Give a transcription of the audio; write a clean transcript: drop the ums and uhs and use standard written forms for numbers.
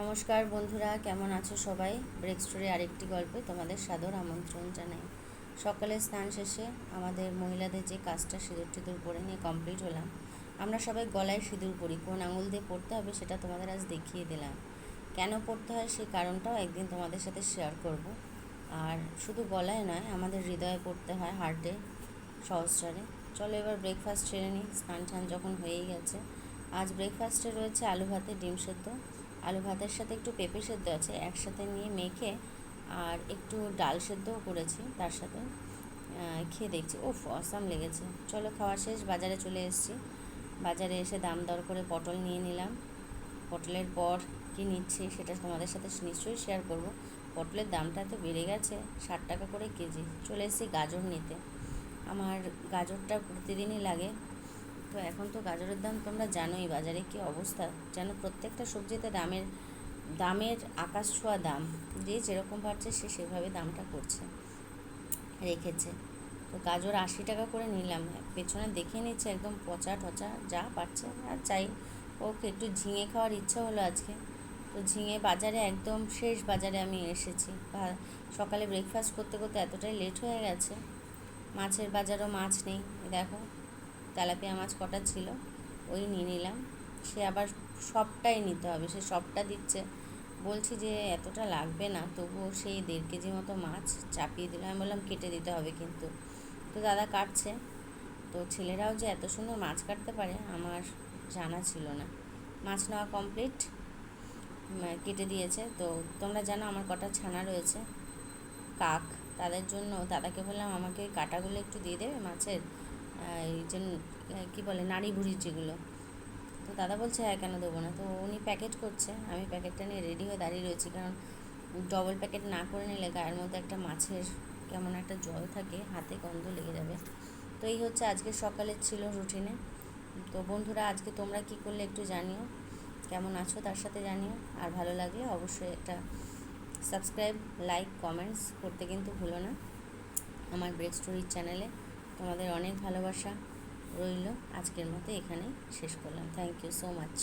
নমস্কার বন্ধুরা, কেমন আছো সবাই? ব্রেক স্টোরি আরেকটি গল্পে তোমাদের সাদর আমন্ত্রণ জানাই। সকালে স্নান শেষে আমাদের মহিলাদের যে কাজটা সিঁদুর টিঁদুর পরে নিয়ে কমপ্লিট হলাম। আমরা সবাই গলায় সিঁদুর পরি, কোন আঙুল দিয়ে পড়তে হবে সেটা তোমাদের আজ দেখিয়ে দিলাম। কেন পড়তে হয় সেই কারণটাও একদিন তোমাদের সাথে শেয়ার করব। আর শুধু গলায় নয়, আমাদের হৃদয়ে পড়তে হয়, হার্টে, সহস্রারে। চলো এবার ব্রেকফাস্ট সেরে নিই। স্নান টান যখন হয়েই গেছে, আজ ব্রেকফাস্টে রয়েছে আলু ভাতে ডিম সেদ্ধ। আলু ভাতের সাথে একটু পেঁপে সেদ্ধ আছে, একসাথে নিয়ে মেখে আর একটু ডাল সেদ্ধও করেছি তার সাথে। খেয়ে দেখছি, ওফ অসাম লেগেছে। চলো খাওয়া শেষ, বাজারে চলে এসেছি। বাজারে এসে দাম দর করে পটল নিয়ে নিলাম। পটলের পর কী নিচ্ছি সেটা তোমাদের সাথে নিশ্চয়ই শেয়ার করব। পটলের দামটা তো বেড়ে গেছে, 60 টাকা করে কেজি। চলে এসেছি গাজর নিতে। আমার গাজরটা প্রতিদিনই লাগে। তো এখন তো গাজরের দাম তোমরা জানোই, বাজারে কী অবস্থা, যেন প্রত্যেকটা সবজিতে দামের আকাশ ছোঁয়া দাম। যে যেরকম পারছে সে সেভাবে দামটা করছে, রেখেছে। তো গাজর 80 টাকা করে নিলাম। পেছনে দেখে নিচ্ছে একদম পচা টচা, যা পারছে। আর চাই ওকে একটু ঝিঙে খাওয়ার ইচ্ছা হলো আজকে। তো ঝিঙে বাজারে একদম শেষ বাজারে আমি এসেছি। সকালে ব্রেকফাস্ট করতে করতে এতটাই লেট হয়ে গেছে। মাছের বাজারও মাছ নেই, দেখো তেলাপিয়া মাছ কটা ছিল, ওই নিয়ে নিলাম। সে আবার সবটাই নিতে হবে, সে সবটা দিচ্ছে। বলছি যে এতটা লাগবে না, তবুও সেই 1.5 কেজি মতো মাছ চাপিয়ে দিলাম। আমি বললাম কেটে দিতে হবে কিন্তু। তো দাদা কাটছে। তো ছেলেরাও যে এত সুন্দর মাছ কাটতে পারে আমার জানা ছিল না। মাছ নেওয়া কমপ্লিট, কেটে দিয়েছে। তো তোমরা জানো আমার কটা ছানা রয়েছে, কাক। তাদের জন্য দাদাকে বললাম আমাকে কাটাগুলো একটু দিয়ে দেবে মাছের, এই যে কী বলে নাড়ি ভুড়ির যেগুলো। তো দাদা বলছে হ্যাঁ, কেন দেবো না। তো উনি প্যাকেট করছে, আমি প্যাকেটটা নিয়ে রেডি হয়ে দাঁড়িয়ে রয়েছি। কারণ ডবল প্যাকেট না করে নিলে গায়ের মধ্যে একটা মাছের কেমন একটা জল থাকে, হাতে গন্ধ লেগে যাবে। তো এই হচ্ছে আজকে সকালের ছিল রুটিনে। তো বন্ধুরা, আজকে তোমরা কি করলে একটু জানিও, কেমন আছো তার সাথে জানিও। আর ভালো লাগলে অবশ্যই একটা সাবস্ক্রাইব, লাইক, কমেন্টস করতে কিন্তু ভুলো না আমার ব্রেক স্টোরির চ্যানেলে। তোমাদের অনেক ভালোবাসা রইল। আজকের মতো এখানেই শেষ করলাম। Thank you so much.